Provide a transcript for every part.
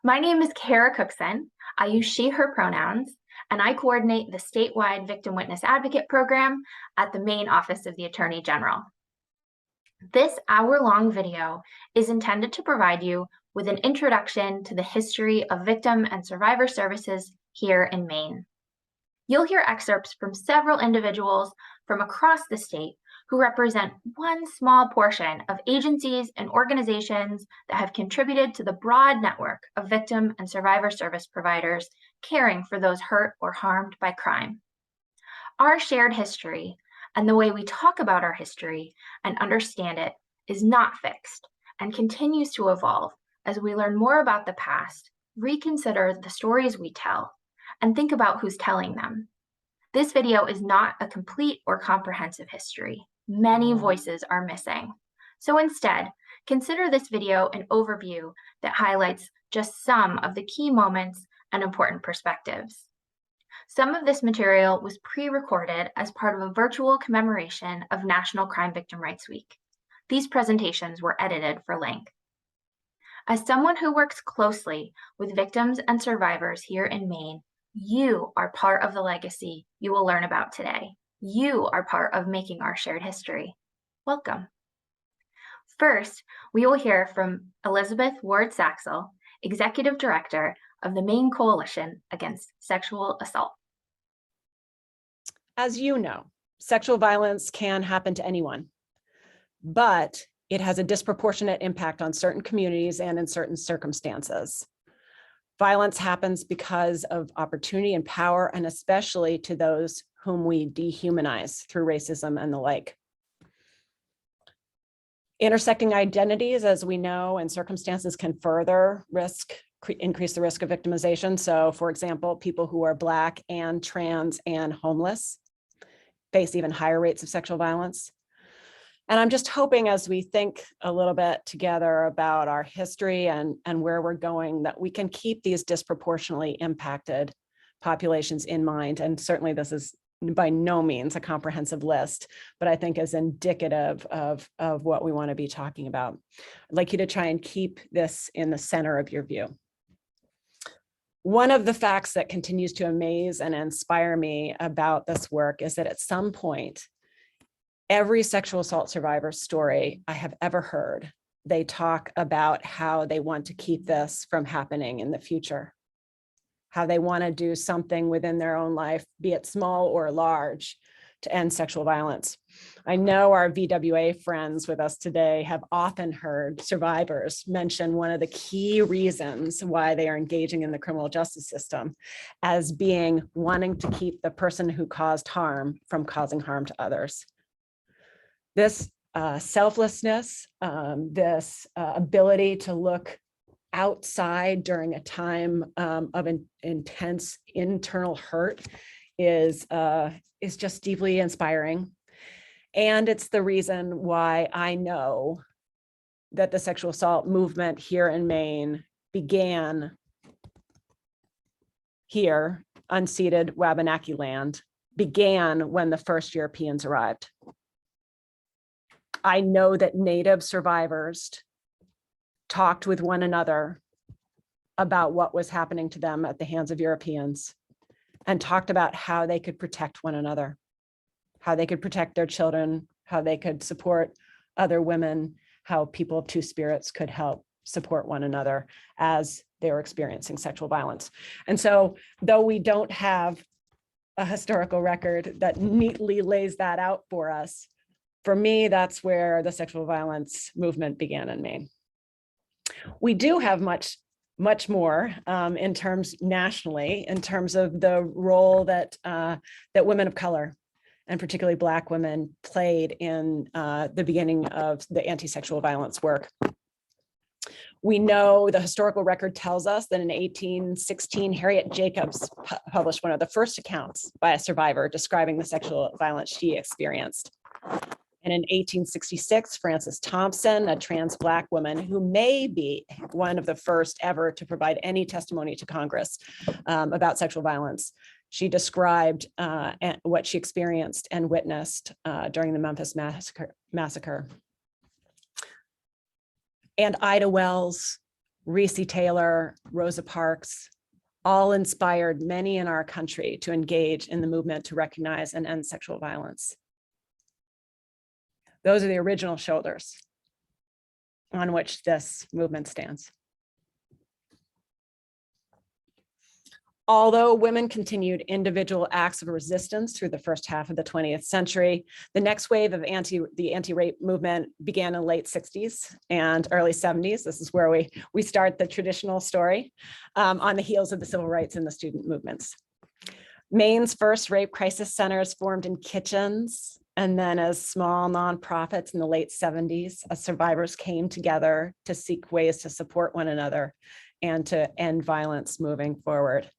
My name is Kara Cookson. I use she, her pronouns, and I coordinate the statewide Victim Witness Advocate Program at the Maine Office of the Attorney General. This hour-long video is intended to provide you with an introduction to the history of victim and survivor services here in Maine. You'll hear excerpts from several individuals from across the state who represent one small portion of agencies and organizations that have contributed to the broad network of victim and survivor service providers caring for those hurt or harmed by crime. Our shared history and the way we talk about our history and understand it is not fixed and continues to evolve as we learn more about the past, reconsider the stories we tell, and think about who's telling them. This video is not a complete or comprehensive history. Many voices are missing. So instead, consider this video an overview that highlights just some of the key moments and important perspectives. Some of this material was pre-recorded as part of a virtual commemoration of National Crime Victim Rights Week. These presentations were edited for length. As someone who works closely with victims and survivors here in Maine, you are part of the legacy you will learn about today. You are part of making our shared history. Welcome. First, we will hear from Elizabeth Ward-Saxel, Executive Director of the Maine Coalition Against Sexual Assault. As you know, sexual violence can happen to anyone, but it has a disproportionate impact on certain communities and in certain circumstances. Violence happens because of opportunity and power, and especially to those whom we dehumanize through racism and the like. Intersecting identities, as we know, and circumstances can further increase the risk of victimization. So, for example, people who are Black and trans and homeless face even higher rates of sexual violence. And I'm just hoping, as we think a little bit together about our history and where we're going, that we can keep these disproportionately impacted populations in mind. And certainly this is by no means a comprehensive list, but I think is indicative of what we want to be talking about. I'd like you to try and keep this in the center of your view. One of the facts that continues to amaze and inspire me about this work is that at some point, every sexual assault survivor's story I have ever heard, they talk about how they want to keep this from happening in the future, how they want to do something within their own life, be it small or large, to end sexual violence. I know our VWA friends with us today have often heard survivors mention one of the key reasons why they are engaging in the criminal justice system as being wanting to keep the person who caused harm from causing harm to others. This selflessness, this ability to look outside during a time of intense internal hurt is just deeply inspiring. And it's the reason why I know that the sexual assault movement here in Maine began here, unceded Wabanaki land, began when the first Europeans arrived. I know that Native survivors talked with one another about what was happening to them at the hands of Europeans and talked about how they could protect one another, how they could protect their children, how they could support other women, how people of two spirits could help support one another as they were experiencing sexual violence. And so, though we don't have a historical record that neatly lays that out for us, for me, that's where the sexual violence movement began in Maine. We do have much more in terms nationally, in terms of the role that women of color, and particularly Black women, played in the beginning of the anti-sexual violence work. We know the historical record tells us that in 1816, Harriet Jacobs published one of the first accounts by a survivor describing the sexual violence she experienced. And in 1866, Frances Thompson, a trans Black woman who may be one of the first ever to provide any testimony to Congress about sexual violence, she described what she experienced and witnessed during the Memphis massacre. And Ida Wells Reese Taylor, Rosa Parks, all inspired many in our country to engage in the movement to recognize and end sexual violence. Those are the original shoulders on which this movement stands. Although women continued individual acts of resistance through the first half of the 20th century, the next wave of the anti-rape movement began in the late 60s and early 70s. This is where we start the traditional story on the heels of the civil rights and the student movements. Maine's first rape crisis centers formed in kitchens and then as small nonprofits in the late 70s, as survivors came together to seek ways to support one another and to end violence moving forward.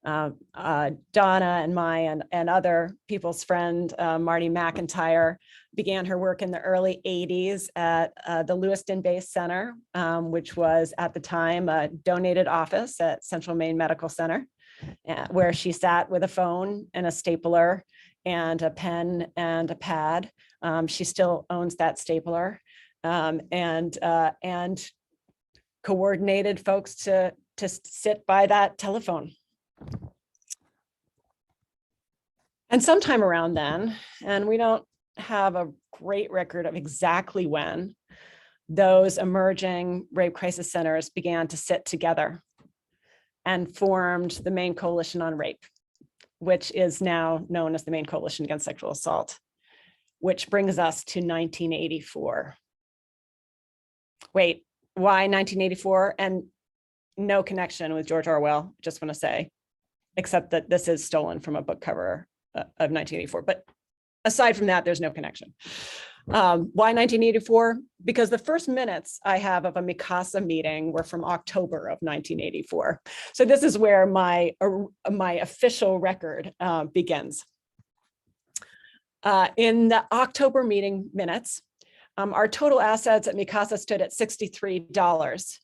Donna and and other people's friend, Marty McIntyre, began her work in the early 80s at the Lewiston Base Center, which was at the time a donated office at Central Maine Medical Center, where she sat with a phone and a stapler and a pen and a pad. She still owns that stapler, and coordinated folks to sit by that telephone. And sometime around then, and we don't have a great record of exactly when, those emerging rape crisis centers began to sit together and formed the Maine Coalition on Rape, which is now known as the Maine Coalition Against Sexual Assault, which brings us to 1984. Wait, why 1984? And no connection with George Orwell, just want to say, except that this is stolen from a book cover of 1984. But aside from that, there's no connection. Why 1984? Because the first minutes I have of a Mikasa meeting were from October of 1984. So this is where my official record begins. In the October meeting minutes, our total assets at Mikasa stood at $63.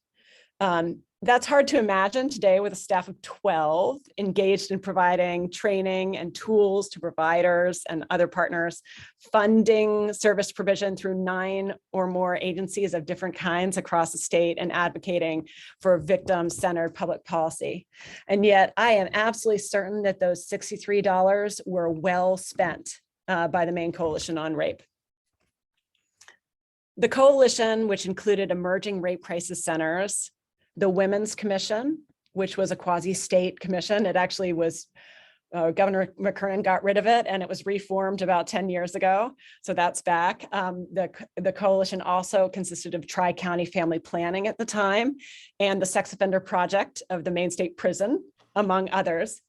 That's hard to imagine today with a staff of 12 engaged in providing training and tools to providers and other partners, funding service provision through 9 or more agencies of different kinds across the state, and advocating for victim-centered public policy. And yet I am absolutely certain that those $63 were well spent by the Maine Coalition on Rape. The coalition, which included emerging rape crisis centers, the Women's Commission, which was a quasi-state commission. It actually was, Governor McKernan got rid of it and it was reformed about 10 years ago. So that's back. The coalition also consisted of Tri-County Family Planning at the time, and the Sex Offender Project of the Maine State Prison, among others,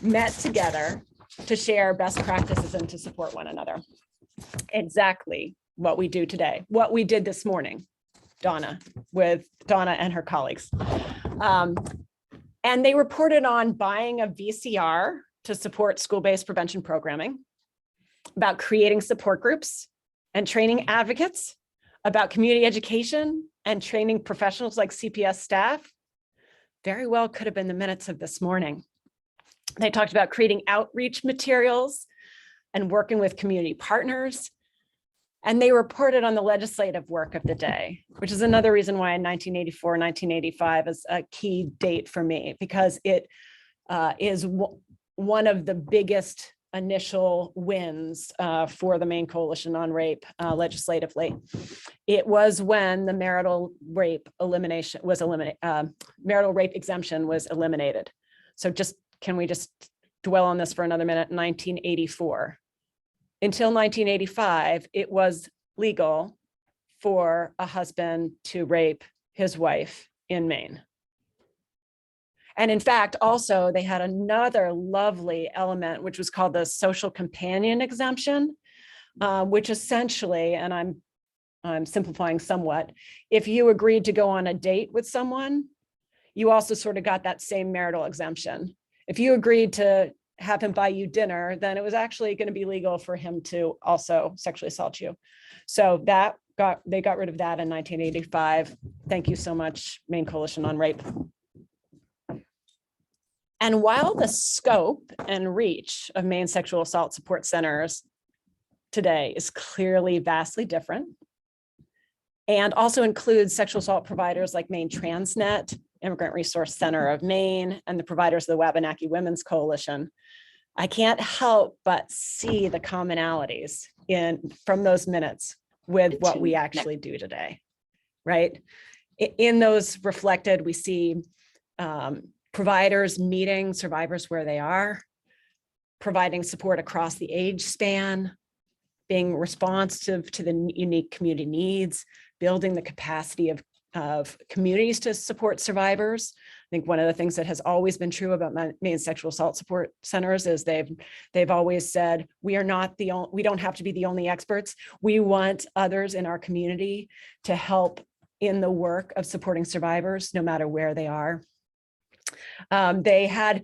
met together to share best practices and to support one another. Exactly what we do today, what we did this morning. With Donna and her colleagues. And they reported on buying a VCR to support school-based prevention programming, about creating support groups and training advocates, about community education and training professionals like CPS staff. Very well could have been the minutes of this morning. They talked about creating outreach materials and working with community partners. And they reported on the legislative work of the day, which is another reason why 1984, 1985 is a key date for me, because it is one of the biggest initial wins for the Maine Coalition on Rape legislatively. It was when the marital rape exemption was eliminated. So can we just dwell on this for another minute? 1984. Until 1985, it was legal for a husband to rape his wife in Maine. And in fact, also they had another lovely element, which was called the social companion exemption, which essentially, and I'm simplifying somewhat, if you agreed to go on a date with someone, you also sort of got that same marital exemption. If you agreed to have him buy you dinner, then it was actually going to be legal for him to also sexually assault you. So they got rid of that in 1985. Thank you so much, Maine Coalition on Rape. And while the scope and reach of Maine sexual assault support centers today is clearly vastly different, and also includes sexual assault providers like Maine Transnet, Immigrant Resource Center of Maine, and the providers of the Wabanaki Women's Coalition. I can't help but see the commonalities from those minutes with what we actually do today, right? In those reflected, we see providers meeting survivors where they are, providing support across the age span, being responsive to the unique community needs, building the capacity of communities to support survivors. I think one of the things that has always been true about Maine sexual assault support centers is they've always said, we don't have to be the only experts. We want others in our community to help in the work of supporting survivors, no matter where they are. They had,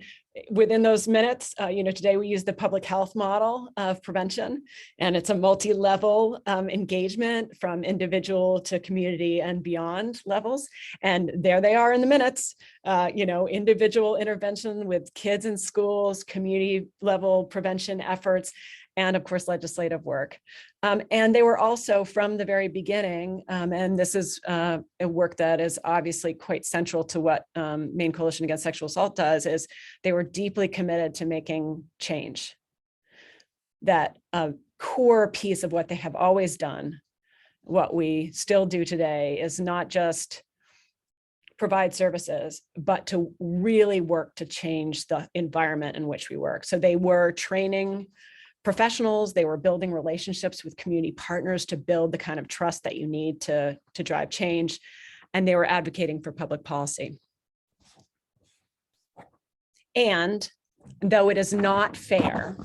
within those minutes, today we use the public health model of prevention, and it's a multi-level engagement from individual to community and beyond levels. And there they are in the minutes, individual intervention with kids in schools, community level prevention efforts, and of course, legislative work. And they were also from the very beginning, and this is a work that is obviously quite central to what Maine Coalition Against Sexual Assault does, is they were deeply committed to making change. That a core piece of what they have always done, what we still do today, is not just provide services, but to really work to change the environment in which we work. So they were training professionals, they were building relationships with community partners to build the kind of trust that you need to drive change, and they were advocating for public policy. And though it is not fair,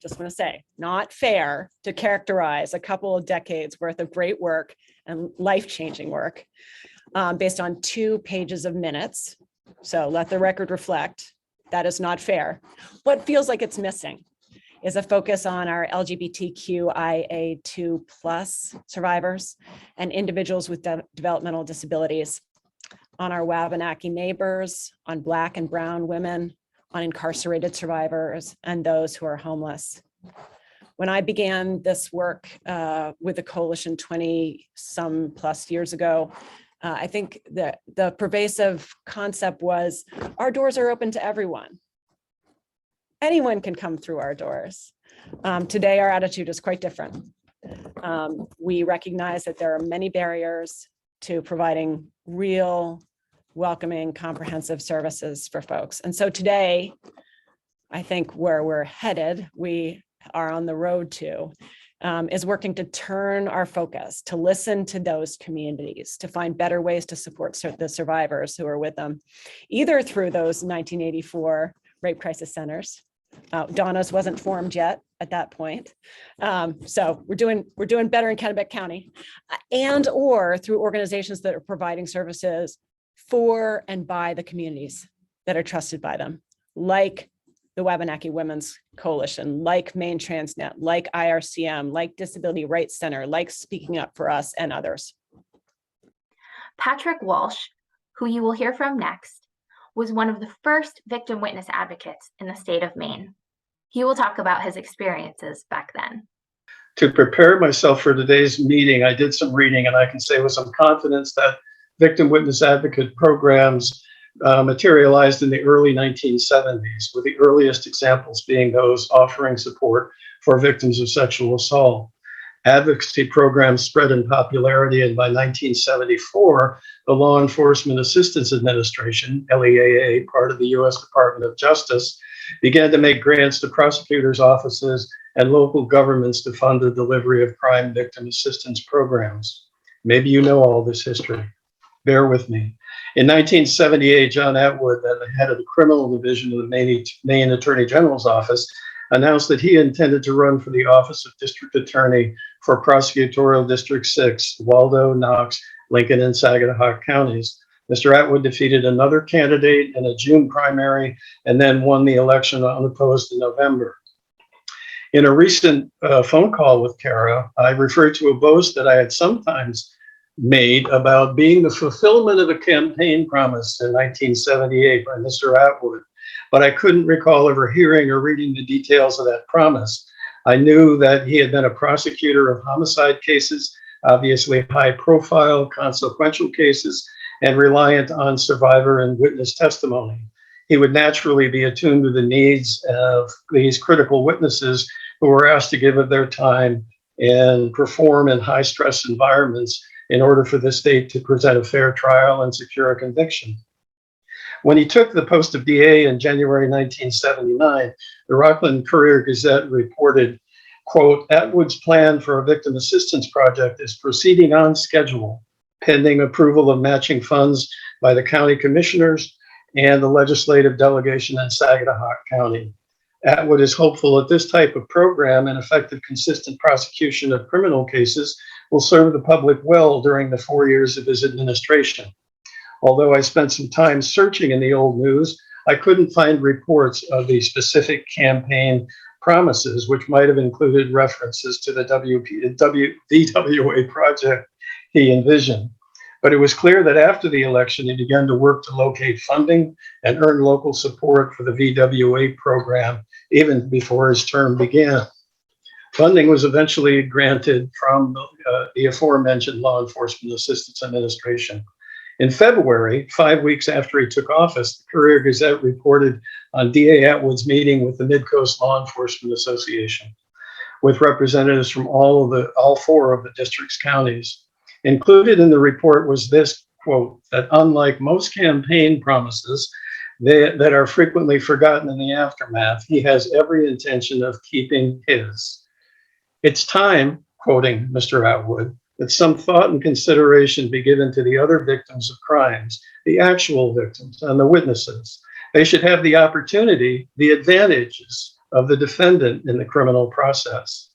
just want to say, not fair to characterize a couple of decades worth of great work and life-changing work based on 2 pages of minutes. So let the record reflect, that is not fair. What feels like it's missing is a focus on our LGBTQIA2+ survivors and individuals with developmental disabilities, on our Wabanaki neighbors, on Black and Brown women, on incarcerated survivors, and those who are homeless. When I began this work with the coalition 20-some plus years ago, I think that the pervasive concept was our doors are open to everyone. Anyone can come through our doors. Today, our attitude is quite different. We recognize that there are many barriers to providing real, welcoming, comprehensive services for folks. And so today, I think where we're headed, we are on the road to, is working to turn our focus, to listen to those communities, to find better ways to support the survivors who are with them, either through those 1984 rape crisis centers. Donna's wasn't formed yet at that point. So we're doing better in Kennebec County, and or through organizations that are providing services for and by the communities that are trusted by them, like the Wabanaki Women's Coalition, like Maine Transnet, like IRCM, like Disability Rights Center, like Speaking Up for Us and others. Patrick Walsh, who you will hear from next, was one of the first victim witness advocates in the state of Maine. He will talk about his experiences back then. To prepare myself for today's meeting, I did some reading, and I can say with some confidence that victim witness advocate programs materialized in the early 1970s, with the earliest examples being those offering support for victims of sexual assault. Advocacy programs spread in popularity, and by 1974, the Law Enforcement Assistance Administration, LEAA, part of the U.S. Department of Justice, began to make grants to prosecutors' offices and local governments to fund the delivery of crime victim assistance programs. Maybe you know all this history. Bear with me. In 1978, John Atwood, then the head of the criminal division of the Maine Attorney General's office, announced that he intended to run for the office of District Attorney for Prosecutorial District 6, Waldo, Knox, Lincoln, and Saginaw counties. Mr. Atwood defeated another candidate in a June primary and then won the election unopposed in November. In a recent phone call with Kara, I referred to a boast that I had sometimes made about being the fulfillment of a campaign promise in 1978 by Mr. Atwood, but I couldn't recall ever hearing or reading the details of that promise. I knew that he had been a prosecutor of homicide cases obviously high profile, consequential cases, and reliant on survivor and witness testimony. He would naturally be attuned to the needs of these critical witnesses who were asked to give of their time and perform in high stress environments in order for the state to present a fair trial and secure a conviction. When he took the post of DA in January 1979, the Rockland Courier-Gazette reported, quote, "Atwood's plan for a victim assistance project is proceeding on schedule, pending approval of matching funds by the county commissioners and the legislative delegation in Saginaw County. Atwood is hopeful that this type of program and effective, consistent prosecution of criminal cases will serve the public well during the 4 years of his administration. Although I spent some time searching in the old news, I couldn't find reports of the specific campaign promises, which might have included references to the VWA project he envisioned. But it was clear that after the election, he began to work to locate funding and earn local support for the VWA program, even before his term began. Funding was eventually granted from the aforementioned Law Enforcement Assistance Administration. In February, 5 weeks after he took office, the Courier-Gazette reported on DA Atwood's meeting with the Mid-Coast Law Enforcement Association, with representatives from all four of the district's counties. Included in the report was this quote, that unlike most campaign promises that are frequently forgotten in the aftermath, he has every intention of keeping his. It's time, quoting Mr. Atwood, that some thought and consideration be given to the other victims of crimes, the actual victims and the witnesses. They should have the opportunity, the advantages of the defendant in the criminal process.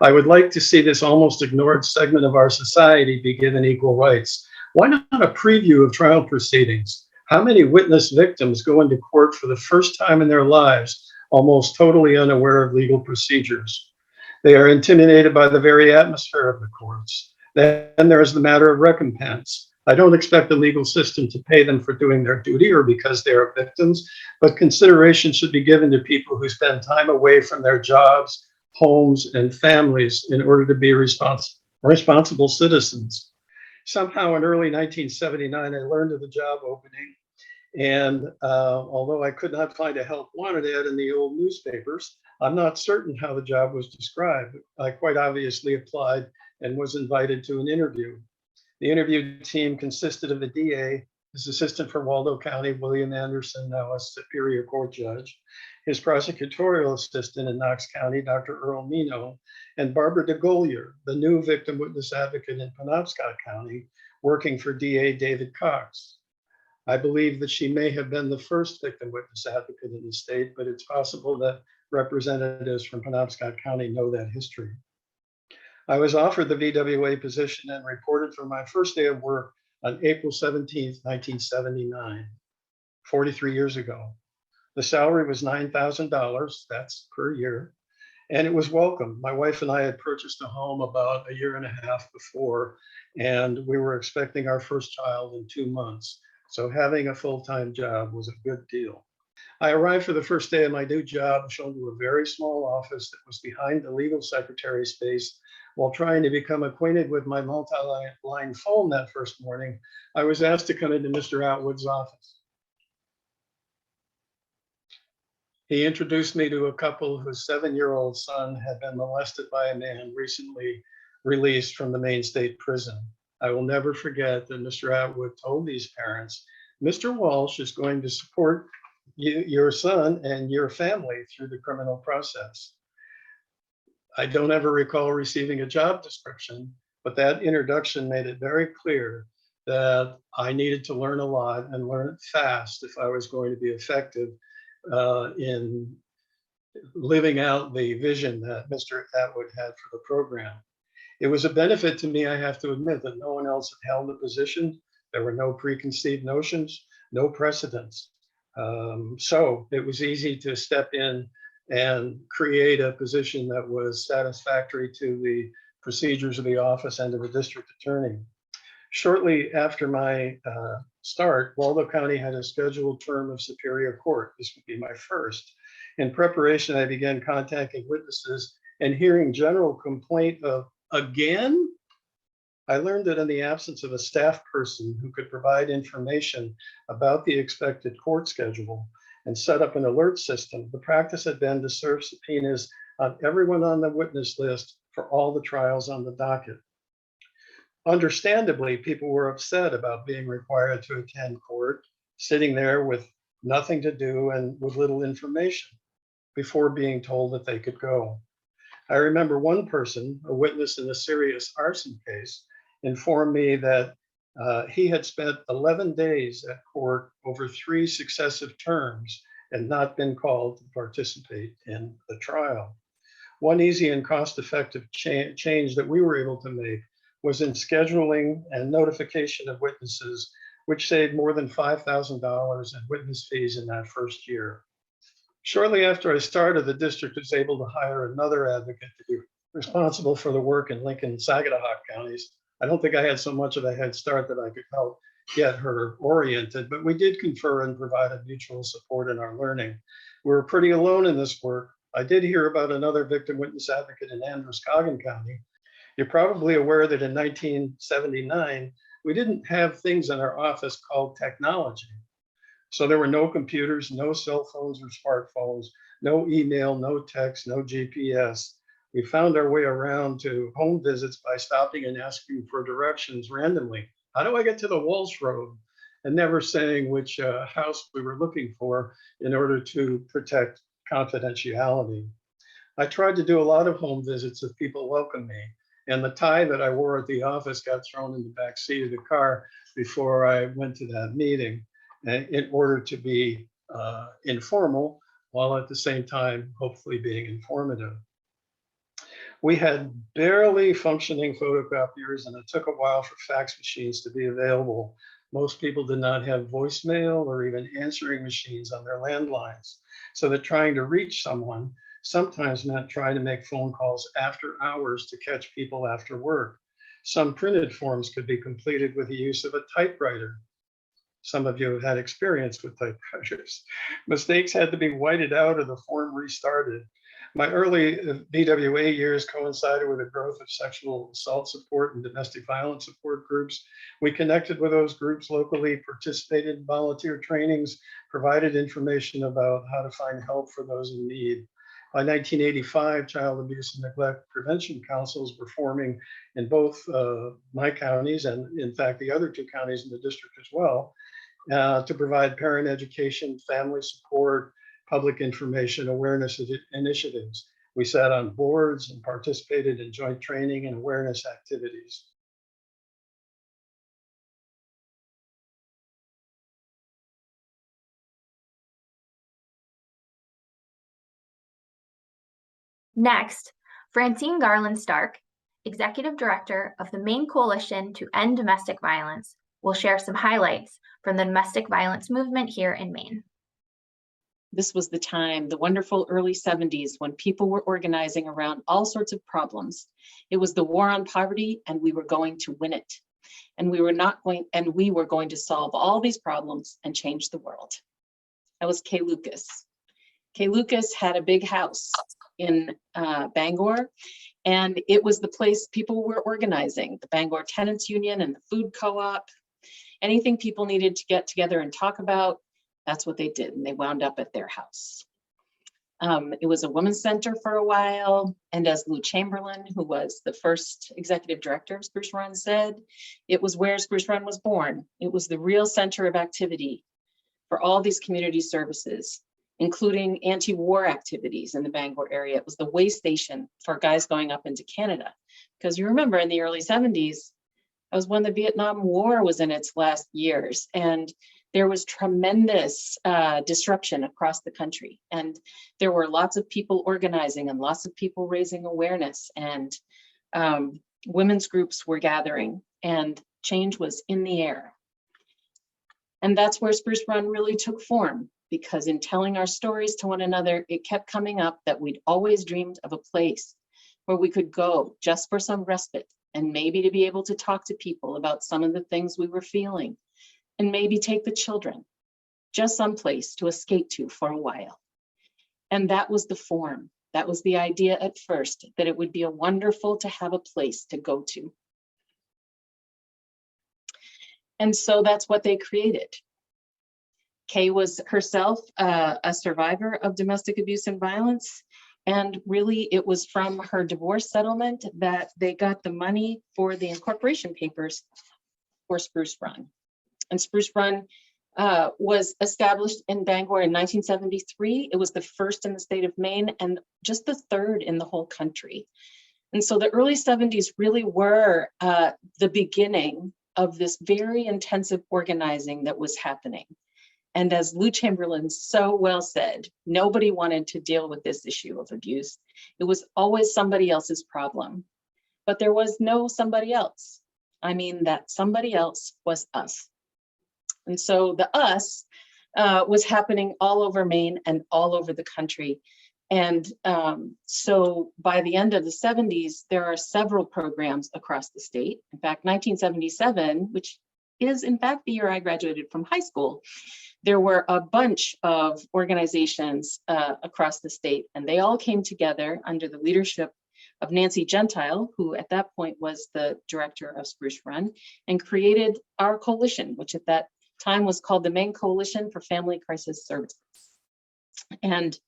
I would like to see this almost ignored segment of our society be given equal rights. Why not a preview of trial proceedings? How many witness victims go into court for the first time in their lives, almost totally unaware of legal procedures? They are intimidated by the very atmosphere of the courts. Then there is the matter of recompense. I don't expect the legal system to pay them for doing their duty or because they are victims, but consideration should be given to people who spend time away from their jobs, homes, and families in order to be responsible citizens. Somehow in early 1979, I learned of the job opening. And although I could not find a help wanted ad in the old newspapers, I'm not certain how the job was described. I quite obviously applied and was invited to an interview. The interview team consisted of the DA, his assistant from Waldo County, William Anderson, now a Superior Court judge, his prosecutorial assistant in Knox County, Dr. Earl Nino, and Barbara DeGolier, the new victim witness advocate in Penobscot County, working for DA David Cox. I believe that she may have been the first victim witness advocate in the state, but it's possible that representatives from Penobscot County know that history. I was offered the VWA position and reported for my first day of work on April 17th, 1979, 43 years ago. The salary was $9,000, that's per year, and it was welcome. My wife and I had purchased a home about a year and a half before, and we were expecting our first child in 2 months. So having a full-time job was a good deal. I arrived for the first day of my new job, shown to a very small office that was behind the legal secretary space. While trying to become acquainted with my multi-line phone that first morning, I was asked to come into Mr. Atwood's office. He introduced me to a couple whose 7-year-old son had been molested by a man recently released from the Maine State Prison. I will never forget that Mr. Atwood told these parents, Mr. Walsh is going to support your son and your family through the criminal process. I don't ever recall receiving a job description, but that introduction made it very clear that I needed to learn a lot and learn it fast if I was going to be effective in living out the vision that Mr. Atwood had for the program. It was a benefit to me, I have to admit, that no one else had held the position. There were no preconceived notions, no precedents. So it was easy to step in and create a position that was satisfactory to the procedures of the office and to the district attorney. Shortly after my start, Waldo County had a scheduled term of Superior Court. This would be my first. In preparation, I began contacting witnesses and hearing general complaint of, again? I learned that in the absence of a staff person who could provide information about the expected court schedule and set up an alert system, the practice had been to serve subpoenas on everyone on the witness list for all the trials on the docket. Understandably, people were upset about being required to attend court, sitting there with nothing to do and with little information before being told that they could go. I remember one person, a witness in a serious arson case, informed me that he had spent 11 days at court over 3 successive terms and not been called to participate in the trial. One easy and cost-effective change that we were able to make was in scheduling and notification of witnesses, which saved more than $5,000 in witness fees in that first year. Shortly after I started, the district was able to hire another advocate to be responsible for the work in Lincoln and Saginaw counties. I don't think I had so much of a head start that I could help get her oriented, but we did confer and provided mutual support in our learning. We were pretty alone in this work. I did hear about another victim witness advocate in Androscoggin County. You're probably aware that in 1979, we didn't have things in our office called technology. So there were no computers, no cell phones or smartphones, no email, no text, no GPS. We found our way around to home visits by stopping and asking for directions randomly. How do I get to the Walsh Road? And never saying which house we were looking for in order to protect confidentiality. I tried to do a lot of home visits if people welcomed me. And the tie that I wore at the office got thrown in the back seat of the car before I went to that meeting, in order to be informal, while at the same time, hopefully being informative. We had barely functioning photocopiers, and it took a while for fax machines to be available. Most people did not have voicemail or even answering machines on their landlines, so that trying to reach someone sometimes meant trying to make phone calls after hours to catch people after work. Some printed forms could be completed with the use of a typewriter. Some of you have had experience with typewriters. Mistakes had to be whited out or the form restarted. My early BWA years coincided with the growth of sexual assault support and domestic violence support groups. We connected with those groups locally, participated in volunteer trainings, provided information about how to find help for those in need. By 1985, child abuse and neglect prevention councils were forming in both my counties and, in fact, the other 2 counties in the district as well, to provide parent education, family support, public information awareness initiatives. We sat on boards and participated in joint training and awareness activities. Next, Francine Garland Stark, Executive Director of the Maine Coalition to End Domestic Violence, will share some highlights from the domestic violence movement here in Maine. This was the time, the wonderful early 70s, when people were organizing around all sorts of problems. It was the war on poverty, and we were going to win it. And we were going to solve all these problems and change the world. That was Kay Lucas. Kay Lucas had a big house in Bangor, and it was the place people were organizing, the Bangor Tenants Union and the food co-op. Anything people needed to get together and talk about, that's what they did, and they wound up at their house. It was a women's center for a while, and as Lou Chamberlain, who was the first executive director of Spruce Run, said, it was where Spruce Run was born. It was the real center of activity for all these community services, including anti-war activities in the Bangor area. It was the way station for guys going up into Canada. Because you remember in the early 70s, that was when the Vietnam War was in its last years, and there was tremendous disruption across the country. And there were lots of people organizing and lots of people raising awareness, and women's groups were gathering, and change was in the air. And that's where Spruce Run really took form, because in telling our stories to one another, it kept coming up that we'd always dreamed of a place where we could go just for some respite, and maybe to be able to talk to people about some of the things we were feeling, and maybe take the children, just someplace to escape to for a while. And that was the form. That was the idea at first, that it would be wonderful to have a place to go to. And so that's what they created. Kay was herself a survivor of domestic abuse and violence. And really, it was from her divorce settlement that they got the money for the incorporation papers for Spruce Run. And Spruce Run was established in Bangor in 1973. It was the first in the state of Maine and just the third in the whole country. And so the early 70s really were the beginning of this very intensive organizing that was happening. And as Lou Chamberlain so well said, nobody wanted to deal with this issue of abuse. It was always somebody else's problem, but there was no somebody else. I mean, that somebody else was us. And so the us was happening all over Maine and all over the country. And so by the end of the 70s, there are several programs across the state. In fact, 1977, which is in fact the year I graduated from high school, there were a bunch of organizations across the state, and they all came together under the leadership of Nancy Gentile, who at that point was the director of Spruce Run, and created our coalition, which at that time was called the Maine Coalition for Family Crisis Services. And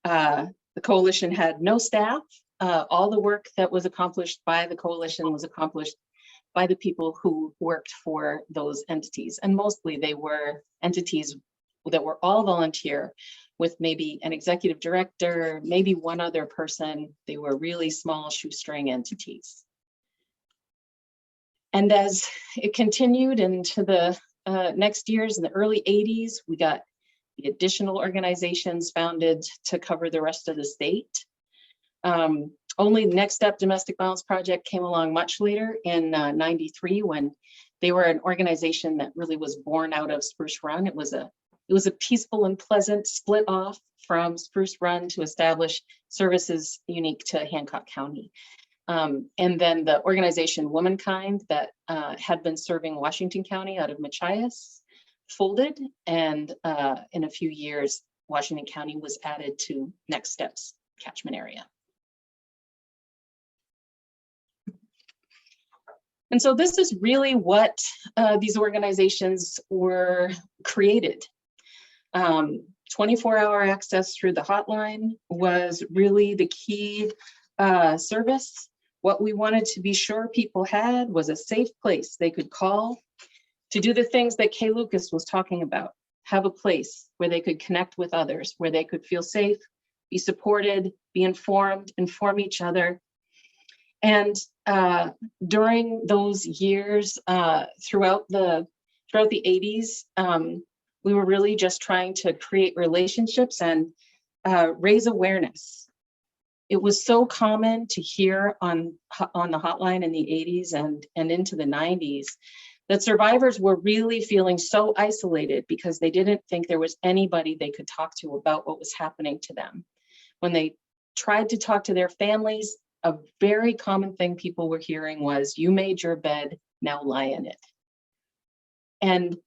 the coalition had no staff. All the work that was accomplished by the coalition was accomplished by the people who worked for those entities. And mostly they were entities that were all volunteer, with maybe an executive director, maybe one other person. They were really small shoestring entities. And as it continued into the next years, in the early 80s, we got the additional organizations founded to cover the rest of the state. Only Next Step Domestic Violence Project came along much later in 93, when they were an organization that really was born out of Spruce Run. It was a peaceful and pleasant split off from Spruce Run to establish services unique to Hancock County. And then the organization Womankind that had been serving Washington County out of Machias folded, and in a few years, Washington County was added to Next Step's catchment area. And so this is really what these organizations were created. 24-hour access through the hotline was really the key service. What we wanted to be sure people had was a safe place they could call to do the things that Kay Lucas was talking about. Have a place where they could connect with others, where they could feel safe, be supported, be informed, inform each other. And during those years, throughout the 80s, we were really just trying to create relationships and raise awareness. It was so common to hear on the hotline in the 80s and into the 90s that survivors were really feeling so isolated because they didn't think there was anybody they could talk to about what was happening to them. When they tried to talk to their families, a very common thing people were hearing was, "You made your bed, now lie in it." And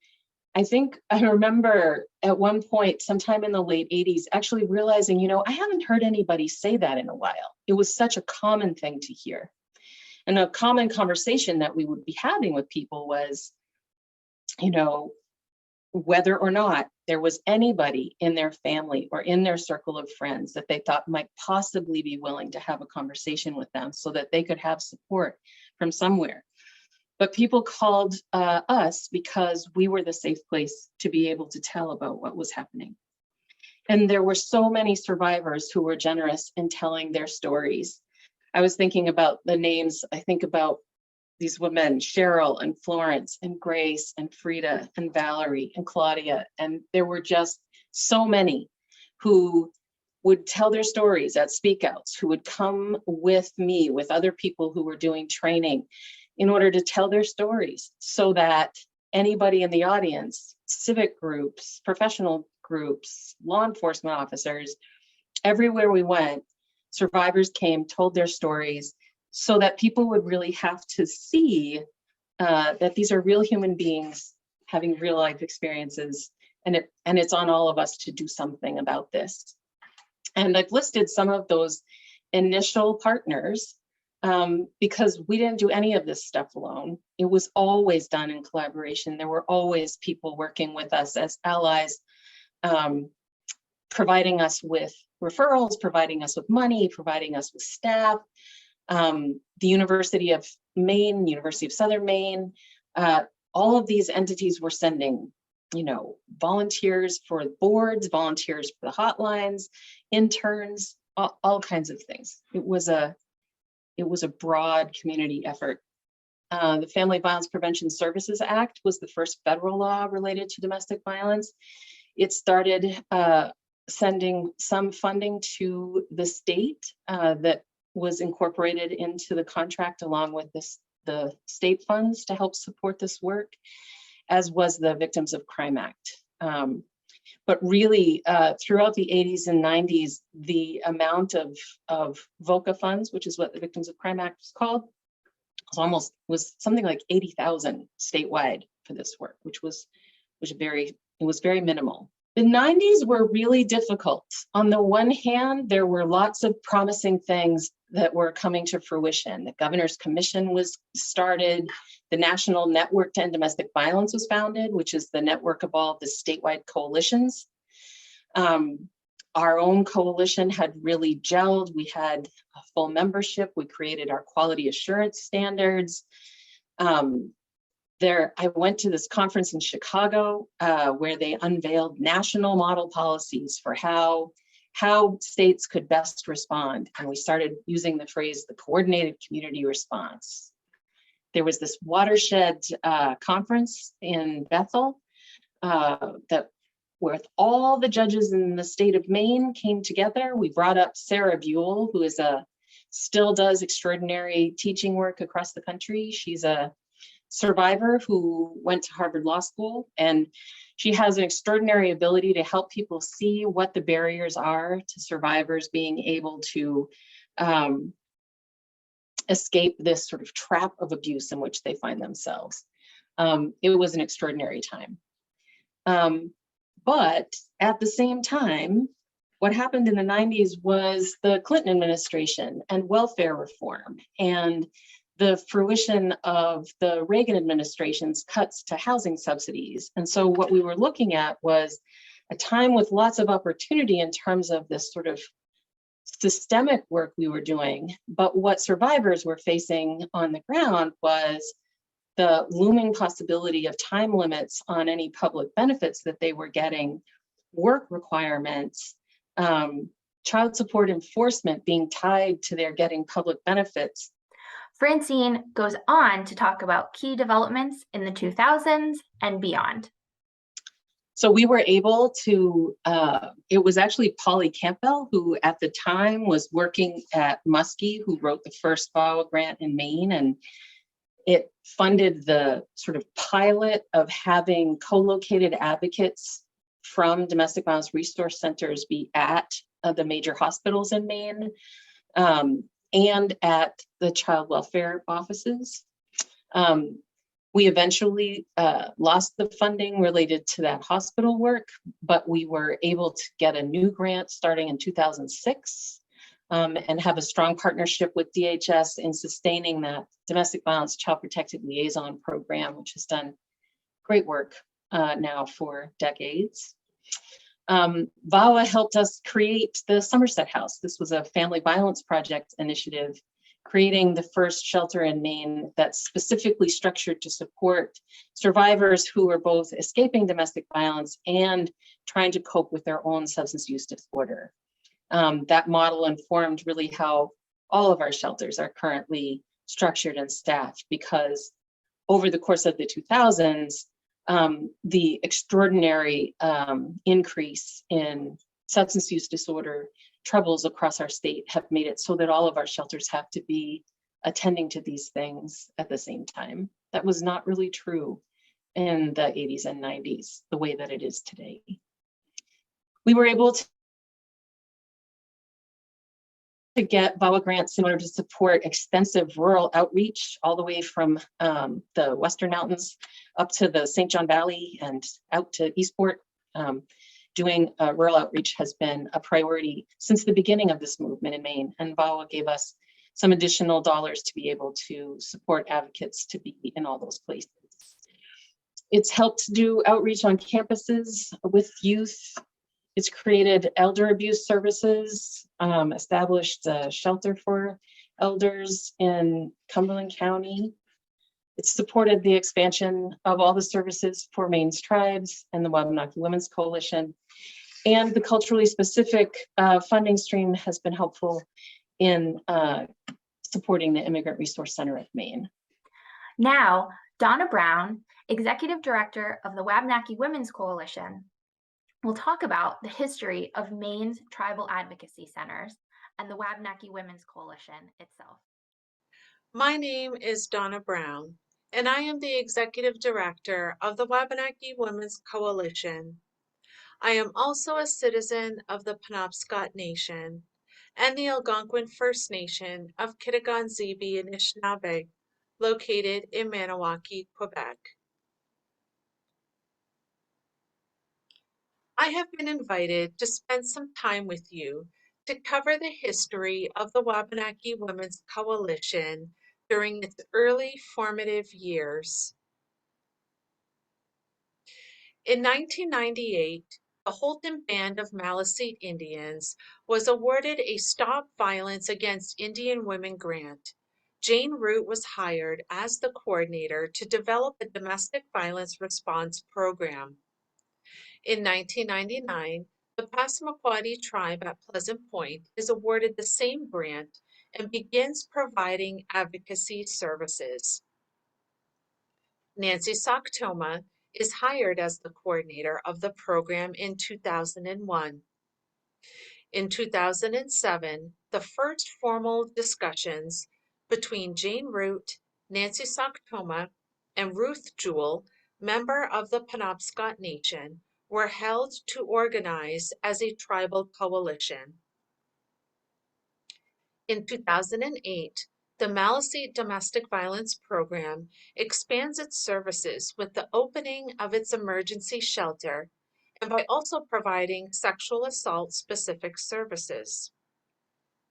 I think I remember at one point, sometime in the late 80s, actually realizing, I haven't heard anybody say that in a while. It was such a common thing to hear. And a common conversation that we would be having with people was, whether or not there was anybody in their family or in their circle of friends that they thought might possibly be willing to have a conversation with them so that they could have support from somewhere. But people called us because we were the safe place to be able to tell about what was happening. And there were so many survivors who were generous in telling their stories. I was thinking about the names. I think about these women, Cheryl and Florence and Grace and Frida and Valerie and Claudia. And there were just so many who would tell their stories at speakouts, who would come with me, with other people who were doing training in order to tell their stories so that anybody in the audience, civic groups, professional groups, law enforcement officers, everywhere we went, survivors came, told their stories, so that people would really have to see that these are real human beings having real life experiences, and it's on all of us to do something about this. And I've listed some of those initial partners because we didn't do any of this stuff alone. It was always done in collaboration. There were always people working with us as allies, providing us with referrals, providing us with money, providing us with staff. The University of Maine, University of Southern Maine, all of these entities were sending, volunteers for boards, volunteers for the hotlines, interns, all kinds of things. It was a broad community effort. The Family Violence Prevention Services Act was the first federal law related to domestic violence. It started sending some funding to the state that was incorporated into the contract along with the state funds to help support this work, as was the Victims of Crime Act. But really, throughout the 80s and 90s, the amount of VOCA funds, which is what the Victims of Crime Act is called, was something like 80,000 statewide for this work, which was very minimal. The 90s were really difficult. On the one hand, there were lots of promising things that were coming to fruition. The Governor's Commission was started. The National Network to End Domestic Violence was founded, which is the network of all the statewide coalitions. Our own coalition had really gelled. We had a full membership. We created our quality assurance standards. I went to this conference in Chicago where they unveiled national model policies for how states could best respond. And we started using the phrase, the coordinated community response. There was this watershed conference in Bethel where all the judges in the state of Maine came together. We brought up Sarah Buell, who still does extraordinary teaching work across the country. She's a survivor who went to Harvard Law School, and she has an extraordinary ability to help people see what the barriers are to survivors being able to escape this sort of trap of abuse in which they find themselves. It was an extraordinary time. But at the same time, what happened in the 90s was the Clinton administration and welfare reform and the fruition of the Reagan administration's cuts to housing subsidies. And so what we were looking at was a time with lots of opportunity in terms of this sort of systemic work we were doing. But what survivors were facing on the ground was the looming possibility of time limits on any public benefits that they were getting, work requirements, child support enforcement being tied to their getting public benefits. Francine goes on to talk about key developments in the 2000s and beyond. So we were able to, it was actually Polly Campbell, who at the time was working at Muskie, who wrote the first VAWA grant in Maine, and it funded the sort of pilot of having co-located advocates from domestic violence resource centers be at the major hospitals in Maine and at the child welfare offices. We eventually lost the funding related to that hospital work, but we were able to get a new grant starting in 2006 and have a strong partnership with DHS in sustaining that domestic violence child protective liaison program, which has done great work now for decades. VAWA helped us create the Somerset House. This was a family violence project initiative, creating the first shelter in Maine that's specifically structured to support survivors who are both escaping domestic violence and trying to cope with their own substance use disorder. That model informed really how all of our shelters are currently structured and staffed, because over the course of the 2000s, the extraordinary increase in substance use disorder troubles across our state have made it so that all of our shelters have to be attending to these things at the same time. That was not really true in the 80s and 90s, the way that it is today. We were able to get VAWA grants in order to support extensive rural outreach all the way from the Western Mountains up to the St. John Valley and out to Eastport. Doing rural outreach has been a priority since the beginning of this movement in Maine, and VAWA gave us some additional dollars to be able to support advocates to be in all those places. It's helped do outreach on campuses with youth. It's created elder abuse services, established a shelter for elders in Cumberland County. It's supported the expansion of all the services for Maine's tribes and the Wabanaki Women's Coalition. And the culturally specific funding stream has been helpful in supporting the Immigrant Resource Center of Maine. Now, Donna Brown, Executive Director of the Wabanaki Women's Coalition, will talk about the history of Maine's tribal advocacy centers and the Wabanaki Women's Coalition itself. My name is Donna Brown, and I am the Executive Director of the Wabanaki Women's Coalition. I am also a citizen of the Penobscot Nation and the Algonquin First Nation of Kitigan-Zibi and Anishinaabe, located in Maniwaki, Quebec. I have been invited to spend some time with you to cover the history of the Wabanaki Women's Coalition during its early formative years. In 1998, the Holton Band of Maliseet Indians was awarded a Stop Violence Against Indian Women grant. Jane Root was hired as the coordinator to develop a domestic violence response program. In 1999, the Passamaquoddy tribe at Pleasant Point is awarded the same grant and begins providing advocacy services. Nancy Soctoma is hired as the coordinator of the program in 2001. In 2007, the first formal discussions between Jane Root, Nancy Soctoma, and Ruth Jewell, member of the Penobscot Nation, were held to organize as a tribal coalition. In 2008, the Maliseet Domestic Violence Program expands its services with the opening of its emergency shelter and by also providing sexual assault specific services.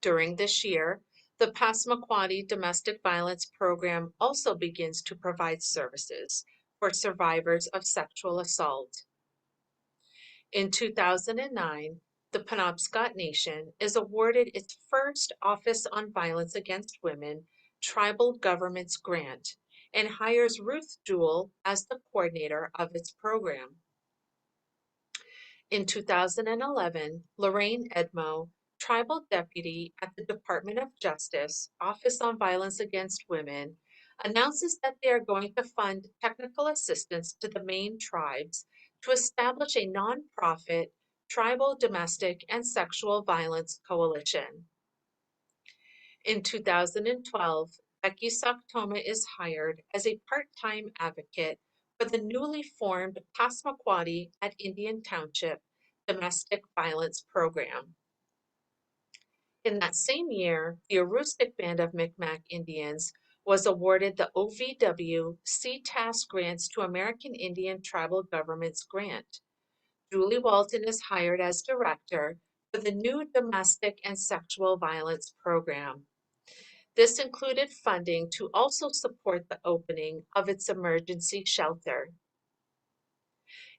During this year, the Passamaquoddy Domestic Violence Program also begins to provide services for survivors of sexual assault. In 2009, the Penobscot Nation is awarded its first Office on Violence Against Women Tribal Governments grant and hires Ruth Jewell as the coordinator of its program. In 2011, Lorraine Edmo, Tribal Deputy at the Department of Justice, Office on Violence Against Women, announces that they are going to fund technical assistance to the Maine tribes to establish a nonprofit tribal domestic and sexual violence coalition. In 2012, Becky Soctoma is hired as a part-time advocate for the newly formed Passamaquoddy at Indian Township Domestic Violence Program. In that same year, the Aroostook Band of Micmac Indians was awarded the OVW CTAS Grants to American Indian Tribal Governments grant. Julie Walton is hired as director for the new Domestic and Sexual Violence Program. This included funding to also support the opening of its emergency shelter.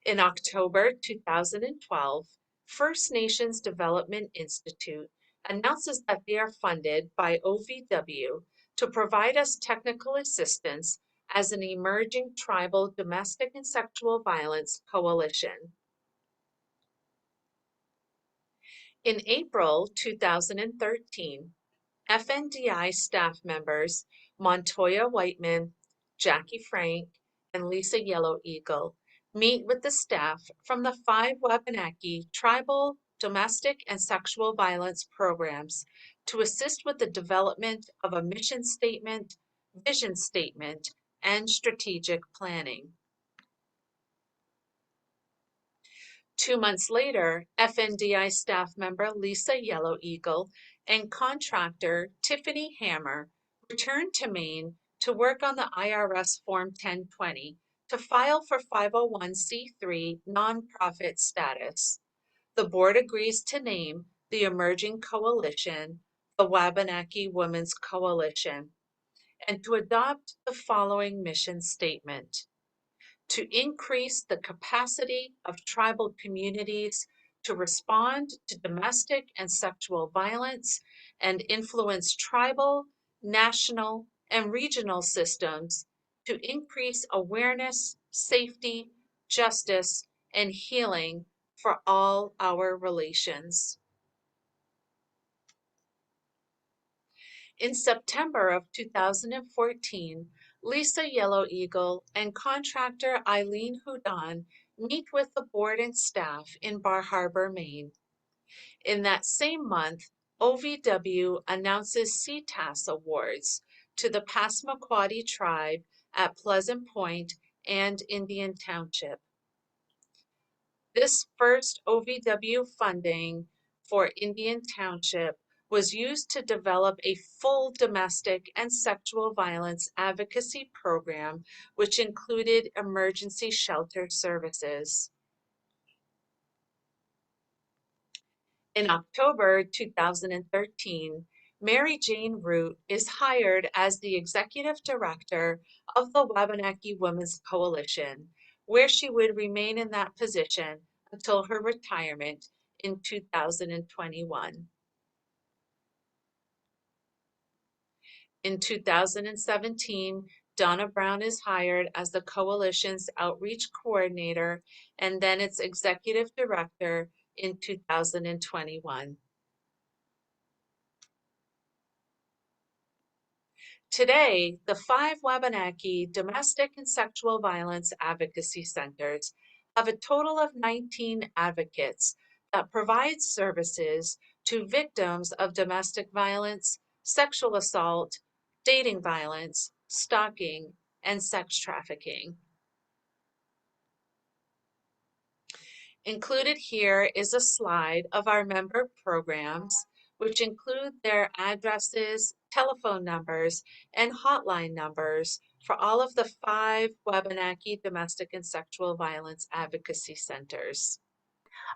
In October 2012, First Nations Development Institute announces that they are funded by OVW to provide us technical assistance as an emerging tribal domestic and sexual violence coalition. In April 2013, FNDI staff members Montoya Whiteman, Jackie Frank, and Lisa Yellow Eagle meet with the staff from the 5 Wabanaki tribal, domestic, and sexual violence programs to assist with the development of a mission statement, vision statement, and strategic planning. 2 months later, FNDI staff member Lisa Yellow Eagle and contractor Tiffany Hammer returned to Maine to work on the IRS Form 1020 to file for 501c3 nonprofit status. The board agrees to name the emerging coalition the Wabanaki Women's Coalition, and to adopt the following mission statement: to increase the capacity of tribal communities to respond to domestic and sexual violence and influence tribal, national, and regional systems to increase awareness, safety, justice, and healing for all our relations. In September of 2014, Lisa Yellow Eagle and contractor Eileen Houdon meet with the board and staff in Bar Harbor, Maine. In that same month, OVW announces CTAS awards to the Passamaquoddy tribe at Pleasant Point and Indian Township. This first OVW funding for Indian Township was used to develop a full domestic and sexual violence advocacy program, which included emergency shelter services. In October 2013, Mary Jane Root is hired as the executive director of the Wabanaki Women's Coalition, where she would remain in that position until her retirement in 2021. In 2017, Donna Brown is hired as the coalition's outreach coordinator and then its executive director in 2021. Today, the 5 Wabanaki domestic and sexual violence advocacy centers have a total of 19 advocates that provide services to victims of domestic violence, sexual assault, dating violence, stalking, and sex trafficking. Included here is a slide of our member programs, which include their addresses, telephone numbers, and hotline numbers for all of the 5 Wabanaki domestic and sexual violence advocacy centers.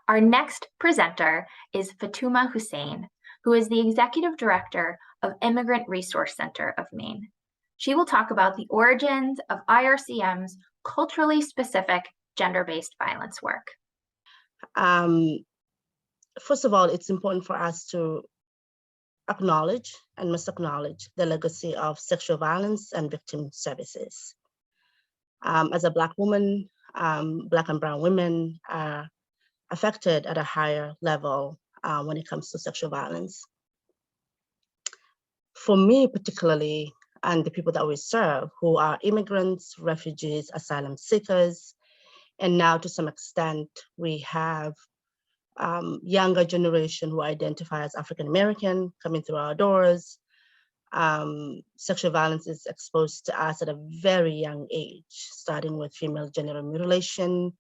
Our next presenter is Fatuma Hussein, who is the Executive Director of Immigrant Resource Center of Maine. She will talk about the origins of IRCM's culturally specific gender-based violence work. First of all, it's important for us to acknowledge and must acknowledge the legacy of sexual violence and victim services. As a Black woman, Black and Brown women are affected at a higher level when it comes to sexual violence. For me particularly, and the people that we serve, who are immigrants, refugees, asylum seekers, and now to some extent, we have younger generation who identify as African American coming through our doors. Sexual violence is exposed to us at a very young age, starting with female genital mutilation,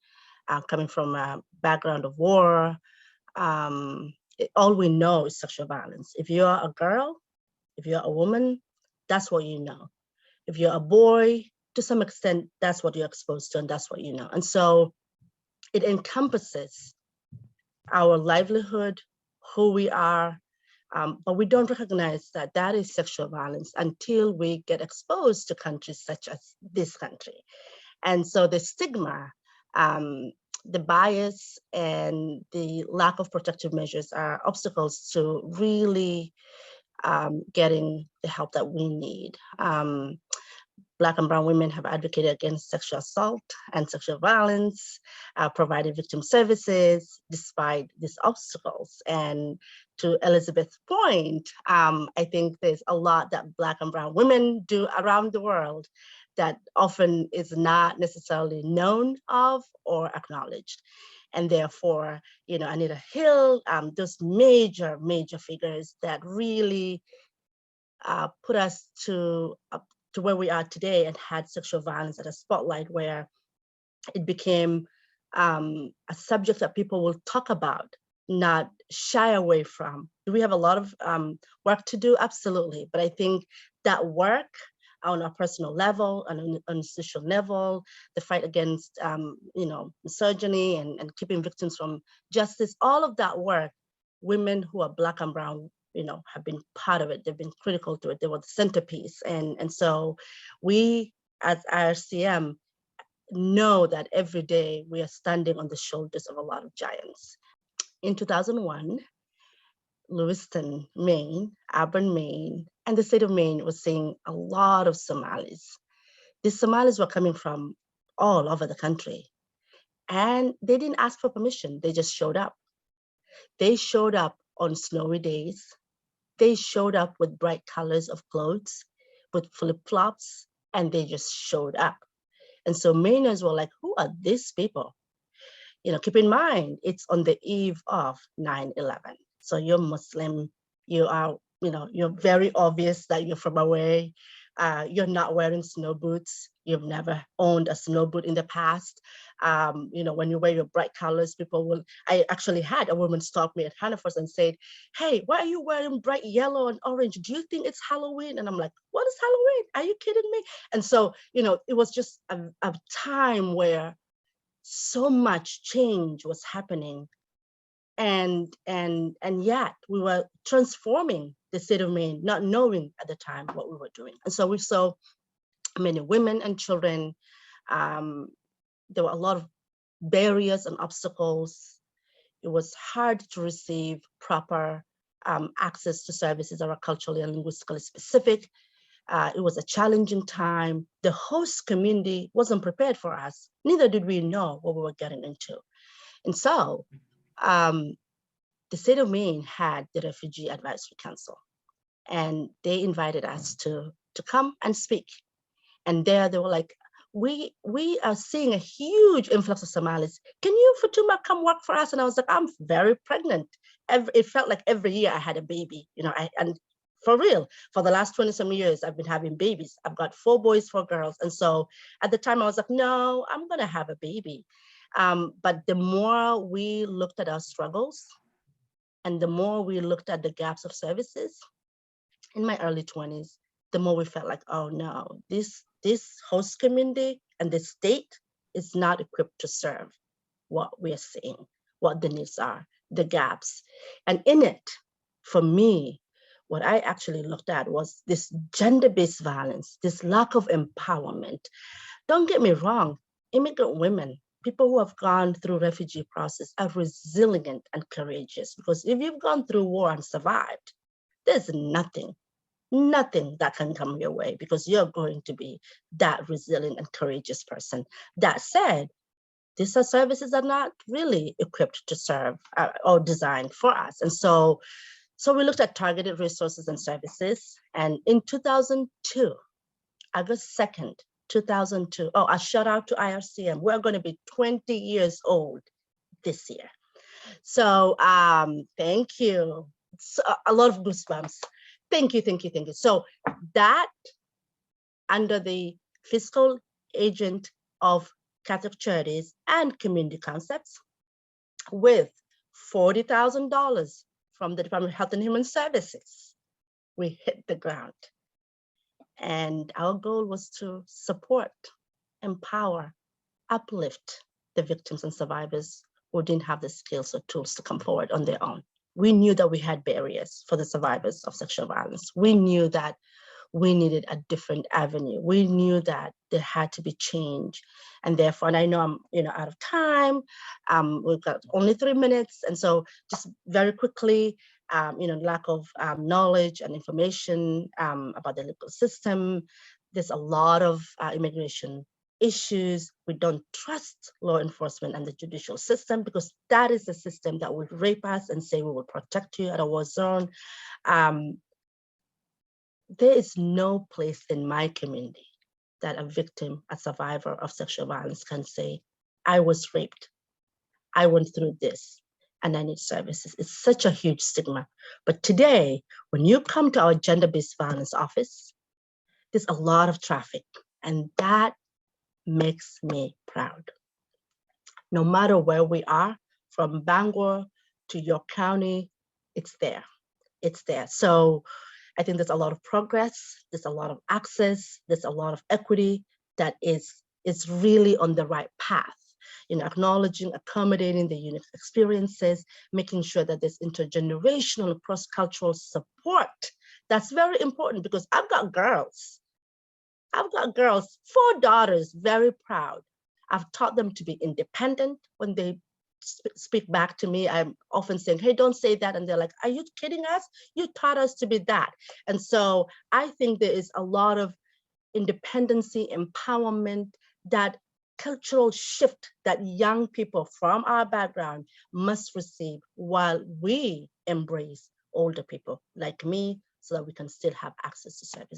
coming from a background of war. All we know is sexual violence. If you're a girl, if you're a woman, that's what you know. If you're a boy, to some extent, that's what you're exposed to and that's what you know. And so it encompasses our livelihood, who we are, but we don't recognize that that is sexual violence until we get exposed to countries such as this country. And so the stigma, the bias, and the lack of protective measures are obstacles to really getting the help that we need. Black and Brown women have advocated against sexual assault and sexual violence, provided victim services despite these obstacles. And to Elizabeth's point, I think there's a lot that Black and Brown women do around the world that often is not necessarily known of or acknowledged. And therefore, Anita Hill, those major figures that really put us to where we are today and had sexual violence at a spotlight where it became a subject that people will talk about, not shy away from. Do we have a lot of work to do? Absolutely. But I think that work on a personal level and on a social level, the fight against misogyny and keeping victims from justice, all of that work, women who are Black and Brown have been part of it. They've been critical to it. They were the centerpiece. And so we as IRCM know that every day we are standing on the shoulders of a lot of giants. In 2001, Lewiston, Maine, Auburn, Maine, and the state of Maine was seeing a lot of Somalis. These Somalis were coming from all over the country, and they didn't ask for permission. They just showed up. They showed up on snowy days. They showed up with bright colors of clothes, with flip-flops, and they just showed up. And so Mainers were like, who are these people? Keep in mind, it's on the eve of 9/11. So you're Muslim, you are, you're very obvious that you're from away. You're not wearing snow boots. You've never owned a snow boot in the past. When you wear your bright colors, I actually had a woman stop me at Hannaford's and said, hey, why are you wearing bright yellow and orange? Do you think it's Halloween? And I'm like, what is Halloween? Are you kidding me? And so, it was just a time where so much change was happening, and yet we were transforming the state of Maine, not knowing at the time what we were doing. And so we saw many women and children. There were a lot of barriers and obstacles. It was hard to receive proper access to services that were culturally and linguistically specific. It was a challenging time. The host community wasn't prepared for us. Neither did we know what we were getting into. And so the state of Maine had the Refugee Advisory Council, and they invited us to come and speak. And there they were like, we are seeing a huge influx of Somalis. Can you, Fatuma, come work for us? And I was like, I'm very pregnant. It felt like every year I had a baby, and for real, for the last 20 some years, I've been having babies. I've got 4 boys, 4 girls. And so at the time I was like, no, I'm gonna have a baby. But the more we looked at our struggles and the more we looked at the gaps of services in my early 20s, the more we felt like, oh no, this host community and the state is not equipped to serve what we are seeing, what the needs are, the gaps. And in it, for me, what I actually looked at was this gender-based violence, this lack of empowerment. Don't get me wrong, immigrant women, people who have gone through refugee process are resilient and courageous, because if you've gone through war and survived, there's nothing that can come your way, because you're going to be that resilient and courageous person. That said, these are services that are not really equipped to serve or designed for us. And so we looked at targeted resources and services. And in 2002, August 2nd, 2002, a shout out to IRCM. We're going to be 20 years old this year. So thank you. It's a lot of goosebumps. Thank you. So that, under the fiscal agent of Catholic Charities and Community Concepts, with $40,000 from the Department of Health and Human Services, we hit the ground. And our goal was to support, empower, uplift the victims and survivors who didn't have the skills or tools to come forward on their own. We knew that we had barriers for the survivors of sexual violence. We knew that we needed a different avenue. We knew that there had to be change. And therefore, and I know I'm out of time, we've got only 3 minutes. And so just very quickly, lack of knowledge and information about the legal system. There's a lot of immigration issues. We don't trust law enforcement and the judicial system, because that is the system that will rape us and say we will protect you at a war zone. There is no place in my community that a victim, a survivor of sexual violence can say, I was raped, I went through this, and I need services. It's such a huge stigma. But today, when you come to our gender-based violence office, there's a lot of traffic, and that makes me proud. No matter where we are, from Bangor to York County, it's there. So I think there's a lot of progress, there's a lot of access, there's a lot of equity that is really on the right path. acknowledging, accommodating the unique experiences, making sure that there's intergenerational and cross-cultural support. That's very important because I've got girls. I've got girls, 4 daughters, very proud. I've taught them to be independent. When they speak back to me, I'm often saying, hey, don't say that. And they're like, are you kidding us? You taught us to be that. And so I think there is a lot of independency, empowerment, that cultural shift that young people from our background must receive while we embrace older people like me so that we can still have access to services.